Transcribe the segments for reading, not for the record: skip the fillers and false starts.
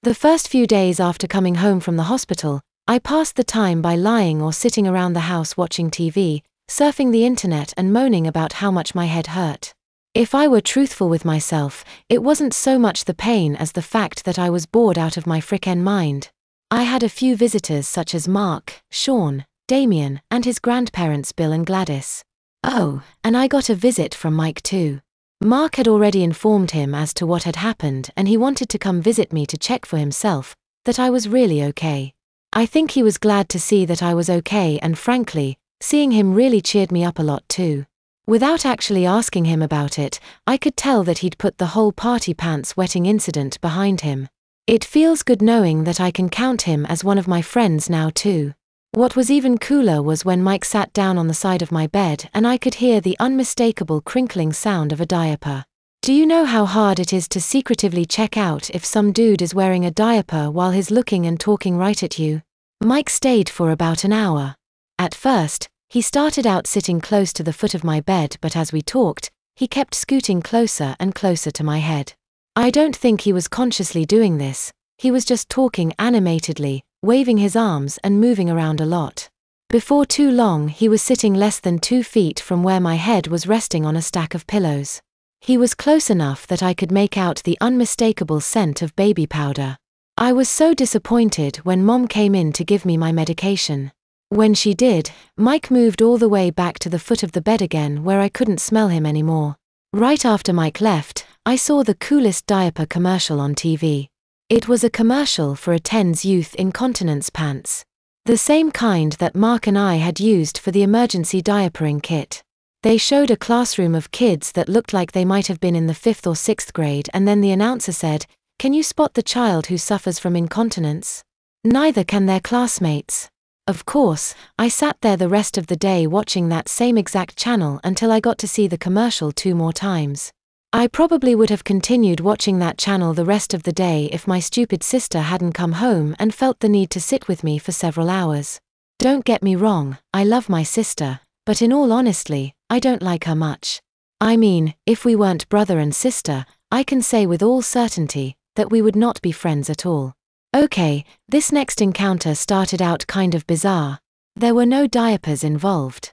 The first few days after coming home from the hospital, I passed the time by lying or sitting around the house watching TV, surfing the internet and moaning about how much my head hurt. If I were truthful with myself, it wasn't so much the pain as the fact that I was bored out of my frickin' mind. I had a few visitors such as Mark, Sean, Damien, and his grandparents Bill and Gladys. Oh, and I got a visit from Mike too. Mark had already informed him as to what had happened and he wanted to come visit me to check for himself that I was really okay. I think he was glad to see that I was okay, and frankly, seeing him really cheered me up a lot too. Without actually asking him about it, I could tell that he'd put the whole party pants wetting incident behind him. It feels good knowing that I can count him as one of my friends now too. What was even cooler was when Mike sat down on the side of my bed and I could hear the unmistakable crinkling sound of a diaper. Do you know how hard it is to secretively check out if some dude is wearing a diaper while he's looking and talking right at you? Mike stayed for about an hour. At first, he started out sitting close to the foot of my bed, but as we talked, he kept scooting closer and closer to my head. I don't think he was consciously doing this, he was just talking animatedly, waving his arms and moving around a lot. Before too long he was sitting less than 2 feet from where my head was resting on a stack of pillows. He was close enough that I could make out the unmistakable scent of baby powder. I was so disappointed when Mom came in to give me my medication. When she did, Mike moved all the way back to the foot of the bed again where I couldn't smell him anymore. Right after Mike left, I saw the coolest diaper commercial on TV. It was a commercial for a Tens youth incontinence pants. The same kind that Mark and I had used for the emergency diapering kit. They showed a classroom of kids that looked like they might have been in the 5th or 6th grade, and then the announcer said, "Can you spot the child who suffers from incontinence? Neither can their classmates." Of course, I sat there the rest of the day watching that same exact channel until I got to see the commercial 2 more times. I probably would have continued watching that channel the rest of the day if my stupid sister hadn't come home and felt the need to sit with me for several hours. Don't get me wrong, I love my sister, but in all honesty, I don't like her much. I mean, if we weren't brother and sister, I can say with all certainty that we would not be friends at all. Okay, this next encounter started out kind of bizarre. There were no diapers involved.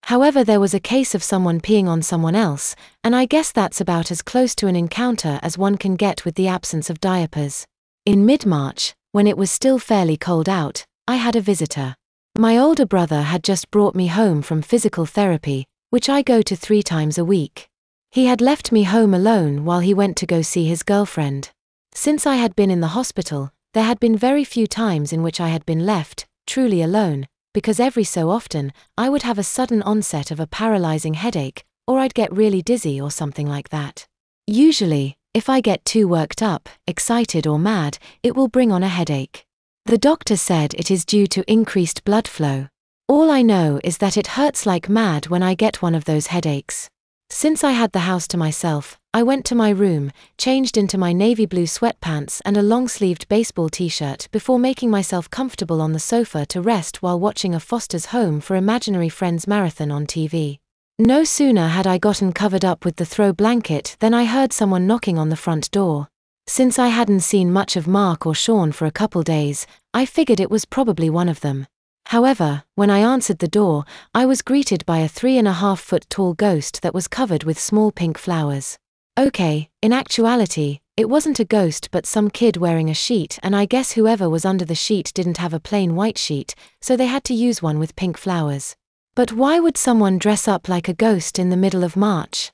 However, there was a case of someone peeing on someone else, and I guess that's about as close to an encounter as one can get with the absence of diapers. In mid-March, when it was still fairly cold out, I had a visitor. My older brother had just brought me home from physical therapy, which I go to 3 times a week. He had left me home alone while he went to go see his girlfriend. Since I had been in the hospital, there had been very few times in which I had been left, truly alone, because every so often, I would have a sudden onset of a paralyzing headache, or I'd get really dizzy or something like that. Usually, if I get too worked up, excited or mad, it will bring on a headache. The doctor said it is due to increased blood flow. All I know is that it hurts like mad when I get one of those headaches. Since I had the house to myself, I went to my room, changed into my navy blue sweatpants and a long-sleeved baseball t-shirt before making myself comfortable on the sofa to rest while watching a Foster's Home for Imaginary Friends marathon on TV. No sooner had I gotten covered up with the throw blanket than I heard someone knocking on the front door. Since I hadn't seen much of Mark or Sean for a couple days, I figured it was probably one of them. However, when I answered the door, I was greeted by a 3.5-foot tall ghost that was covered with small pink flowers. Okay, in actuality, it wasn't a ghost but some kid wearing a sheet, and I guess whoever was under the sheet didn't have a plain white sheet, so they had to use one with pink flowers. But why would someone dress up like a ghost in the middle of March?